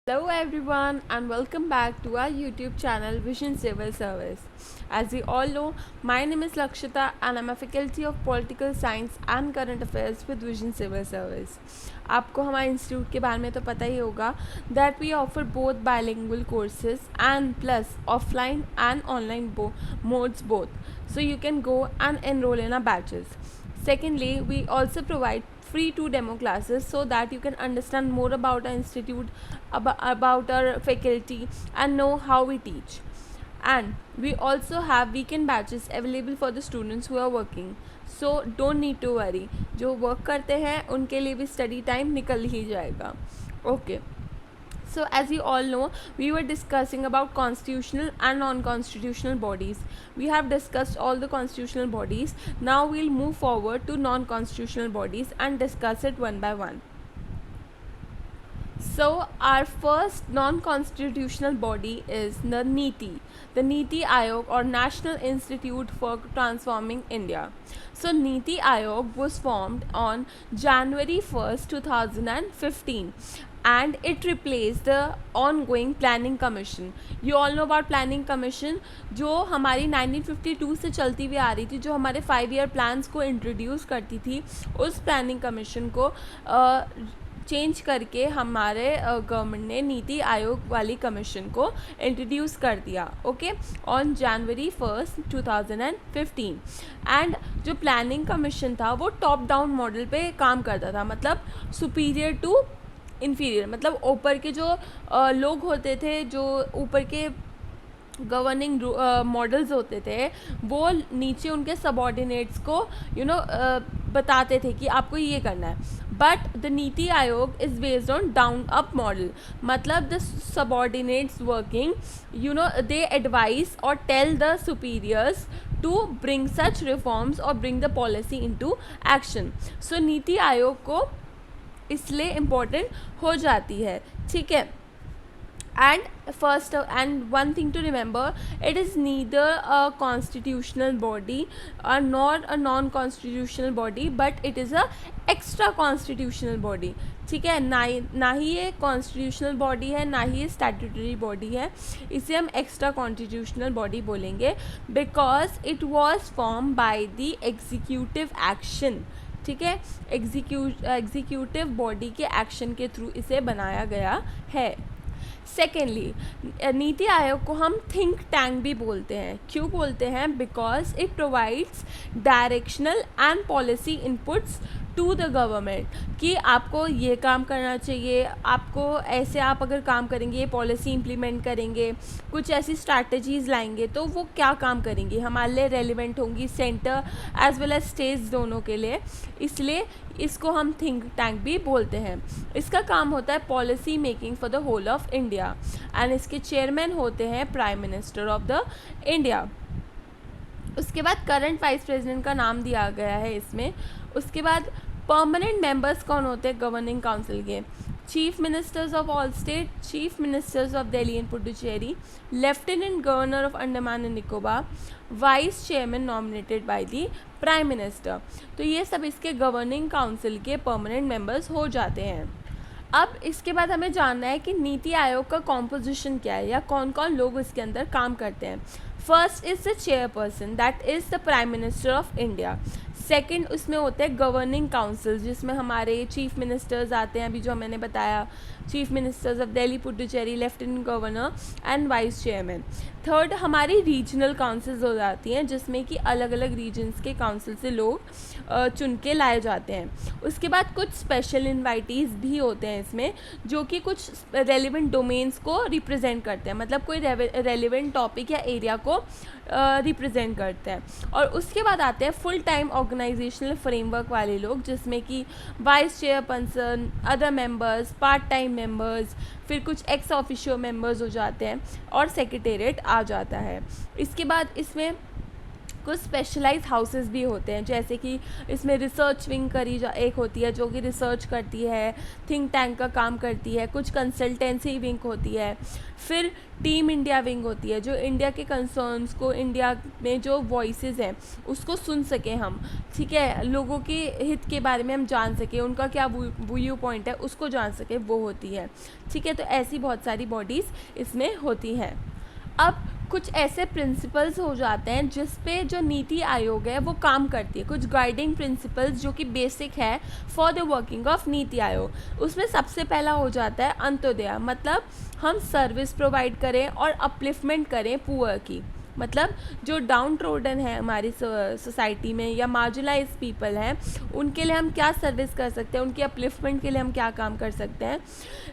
Hello everyone and welcome back to our YouTube channel Vision Civil Service. As you all know, my name is Lakshita and I'm a faculty of Political Science and Current Affairs with Vision Civil Service. आपको हमारे institute के बारे में तो पता ही होगा that we offer both bilingual courses and plus offline and online modes both. So you can go and enroll in our batches. Secondly, we also provide free 2 demo classes so that you can understand more about our institute, about our faculty and know how we teach. And we also have weekend batches available for the students who are working. So don't need to worry. जो work करते हैं उनके लिए भी study time निकल ही जाएगा. Okay. So as you all know, we were discussing about constitutional and non-constitutional bodies. We have discussed all the constitutional bodies. Now we'll move forward to non-constitutional bodies and discuss it one by one. So our first non-constitutional body is the NITI, the Niti Aayog or National Institute for Transforming India. So Niti Aayog was formed on January 1st, 2015 and it replaced the ongoing Planning Commission. You all know about Planning Commission जो हमारी 1952 से चलती हुई आ रही थी, जो हमारे 5 year plans को इंट्रोड्यूस करती थी. उस Planning Commission को चेंज करके हमारे गवर्नमेंट ने नीति आयोग वाली कमीशन को इंट्रोड्यूस कर दिया. Okay, on January 1st 2015. And जो प्लानिंग कमीशन था वो टॉप डाउन मॉडल पे काम करता था, मतलब सुपीरियर टू इन्फीरियर, मतलब ऊपर के जो लोग होते थे, जो ऊपर के गवर्निंग मॉडल्स होते थे, वो नीचे उनके सबॉर्डिनेट्स को बताते थे कि आपको ये करना है. बट द नीति Aayog is based on down up model, मतलब the subordinates working they advise और tell the superiors to bring such reforms और bring the policy into action. So Niti Aayog को इसलिए इम्पोर्टेंट हो जाती है. ठीक है. And one thing to remember, it is neither a constitutional body nor a non-constitutional body, but it is a extra constitutional body. ठीक है, ना ही ये कॉन्स्टिट्यूशनल बॉडी है, ना ही ये स्टैट्यूटरी बॉडी है. इसे हम एक्स्ट्रा कॉन्स्टिट्यूशनल बॉडी बोलेंगे because it was form by the executive action. ठीक है, एग्जीक्यूटिव बॉडी के एक्शन के थ्रू इसे बनाया गया है. सेकेंडली, नीति आयोग को हम थिंक टैंक भी बोलते हैं. क्यों बोलते हैं? Because it provides directional and policy inputs to the government कि आपको ये काम करना चाहिए, आपको ऐसे आप अगर काम करेंगे, ये पॉलिसी इम्प्लीमेंट करेंगे, कुछ ऐसी स्ट्रैटेजीज़ लाएंगे तो वो क्या काम करेंगी, हमारे लिए रेलिवेंट होंगी centre as well as states दोनों के लिए. इसलिए इसको हम थिंक टैंक भी बोलते हैं. इसका काम होता है policy making for the whole of India and इसके चेयरमैन होते हैं prime minister of the India. उसके बाद करंट वाइस प्रेसिडेंट का नाम दिया गया है इसमें. उसके बाद परमानेंट मेंबर्स कौन होते हैं गवर्निंग काउंसिल के? Chief ministers of all state, chief ministers of Delhi and Puducherry, lieutenant governor of Andaman and Nicobar, vice chairman nominated by the prime minister. तो ये सब इसके गवर्निंग काउंसिल के परमानेंट मेंबर्स हो जाते हैं. अब इसके बाद हमें जानना है कि नीति आयोग का कॉम्पोजिशन क्या है या कौन कौन लोग इसके अंदर काम करते हैं. First is the chairperson, that is the prime minister of India. Second उसमें होते हैं गवर्निंग काउंसिल, जिसमें हमारे चीफ मिनिस्टर्स आते हैं, अभी जो मैंने बताया, chief ministers of Delhi Puducherry, lieutenant governor and vice chairman. Third हमारी रीजनल काउंसिल्स हो जाती हैं, जिसमें कि अलग अलग रीजन्स के काउंसिल से लोग चुन के लाए जाते हैं. उसके बाद कुछ स्पेशल इन्वाइटीज़ भी होते हैं इसमें, जो कि कुछ रेलिवेंट डोमेन्स को रिप्रेजेंट करते हैं, मतलब कोई रेलिवेंट टॉपिक या एरिया को रिप्रेजेंट करते हैं. और उसके बाद आते हैं फुल टाइम ऑर्गेनाइजेशनल फ्रेमवर्क वाले लोग, जिसमें कि vice chairperson, other members, part time members, फिर कुछ एक्स ऑफिशियो मेंबर्स हो जाते हैं और सेक्रेटेरिएट आ जाता है. इसके बाद इसमें कुछ स्पेशलाइज हाउसेस भी होते हैं, जैसे कि इसमें रिसर्च विंग एक होती है जो कि रिसर्च करती है, थिंक टैंक का काम करती है, कुछ कंसल्टेंसी विंग होती है, फिर टीम इंडिया विंग होती है जो इंडिया के कंसर्न्स को, इंडिया में जो वॉइसेस हैं उसको सुन सकें हम, ठीक है, लोगों के हित के बारे में हम जान सकें, उनका क्या व्यू पॉइंट है उसको जान सकें, वो होती है, ठीक है। तो ऐसी बहुत सारी बॉडीज़ इसमें होती हैं। अब कुछ ऐसे प्रिंसिपल्स हो जाते हैं जिस पे जो नीति आयोग है वो काम करती है, कुछ गाइडिंग प्रिंसिपल्स जो कि बेसिक है for the working of NITI आयोग। उसमें सबसे पहला हो जाता है अंत्योदय, मतलब हम सर्विस प्रोवाइड करें और अपलिफ्टमेंट करें पुअर की, मतलब जो डाउन ट्रोडन है हमारी सोसाइटी में या मार्जिनलाइज पीपल हैं उनके लिए हम क्या सर्विस कर सकते हैं, उनकी अपलिफ्टमेंट के लिए हम क्या काम कर सकते हैं।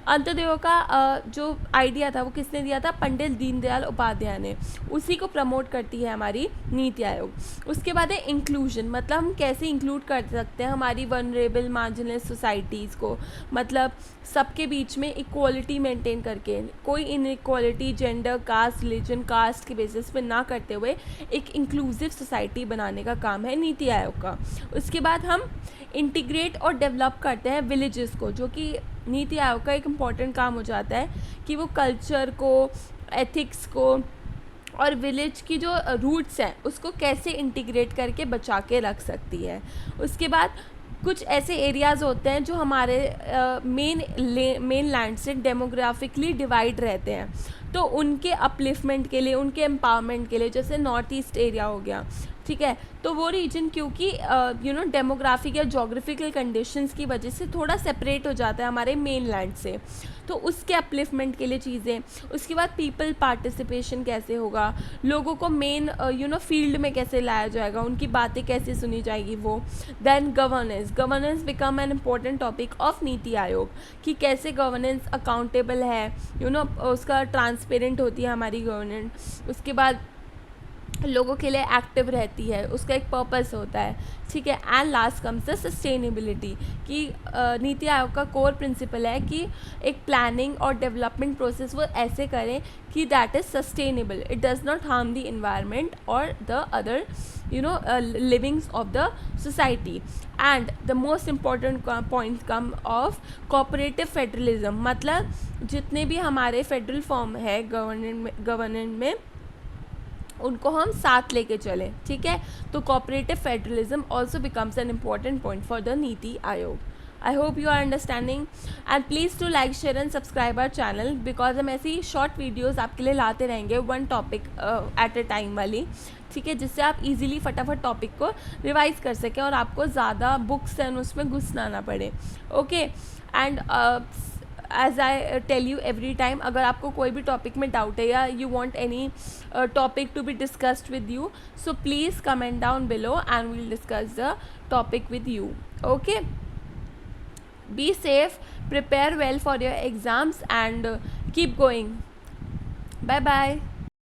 अंत्योदय का जो आइडिया था वो किसने दिया था, पंडित दीनदयाल उपाध्याय ने, उसी को प्रमोट करती है हमारी नीति आयोग। उसके बाद है इंक्लूजन, मतलब हम कैसे इंक्लूड कर सकते हैं हमारी वनरेबल मार्जिनलाइज सोसाइटीज़ को, मतलब सबके बीच में इक्वालिटी मेंटेन करके, कोई inequality gender, caste, religion, caste के बेसिस पे ना करते हुए एक इंक्लूसिव सोसाइटी बनाने का काम है नीति आयोग का। उसके बाद हम इंटीग्रेट और डेवलप करते हैं विलेजेस को, जो कि नीति आयोग का एक इम्पॉर्टेंट काम हो जाता है कि वो कल्चर को, एथिक्स को और विलेज की जो रूट्स हैं उसको कैसे इंटीग्रेट करके बचा के रख सकती है। उसके बाद कुछ ऐसे एरियाज़ होते हैं जो हमारे मेन लैंड से डेमोग्राफिकली डिवाइड रहते हैं, तो उनके अपलिफ्टमेंट के लिए, उनके एम्पावरमेंट के लिए, जैसे नॉर्थ ईस्ट एरिया हो गया, ठीक है, तो वो रीजन क्योंकि डेमोग्राफिक या जोग्राफिकल कंडीशंस की वजह से थोड़ा सेपरेट हो जाता है हमारे मेन लैंड से, तो उसके अपलिफ्टमेंट के लिए चीज़ें। उसके बाद पीपल पार्टिसिपेशन कैसे होगा, लोगों को मेन फील्ड में कैसे लाया जाएगा, उनकी बातें कैसे सुनी जाएगी वो। Then governance become an important topic of NITI Aayog, कि कैसे गवर्नेंस अकाउंटेबल है, उसका ट्रांसपेरेंट होती है हमारी गवर्नेंस। उसके बाद लोगों के लिए एक्टिव रहती है, उसका एक पर्पस होता है, ठीक है। And last comes the sustainability, कि नीति आयोग का कोर प्रिंसिपल है कि एक प्लानिंग और डेवलपमेंट प्रोसेस वो ऐसे करें कि that is sustainable, it does not harm the environment और the other livings of the society. And the most important point come of cooperative federalism, मतलब जितने भी हमारे फेडरल फॉर्म है गवर्नमेंट में उनको हम साथ लेके चलें, ठीक है। तो cooperative federalism also becomes an important point for the नीति Aayog. I hope you are understanding and please to like, share and subscribe our channel, because हम ऐसी शॉर्ट वीडियोज़ आपके लिए लाते रहेंगे, one topic at a time वाली, ठीक है, जिससे आप इजीली फटाफट टॉपिक को रिवाइज कर सकें और आपको ज़्यादा बुक्स एंड उसमें घुसना ना पड़े, okay. And as I tell you every time, अगर आपको कोई भी टॉपिक में डाउट है या you want any topic to be discussed with you, so please comment down below and we will discuss the topic with you, okay. Be safe, prepare well for your exams and keep going. Bye bye.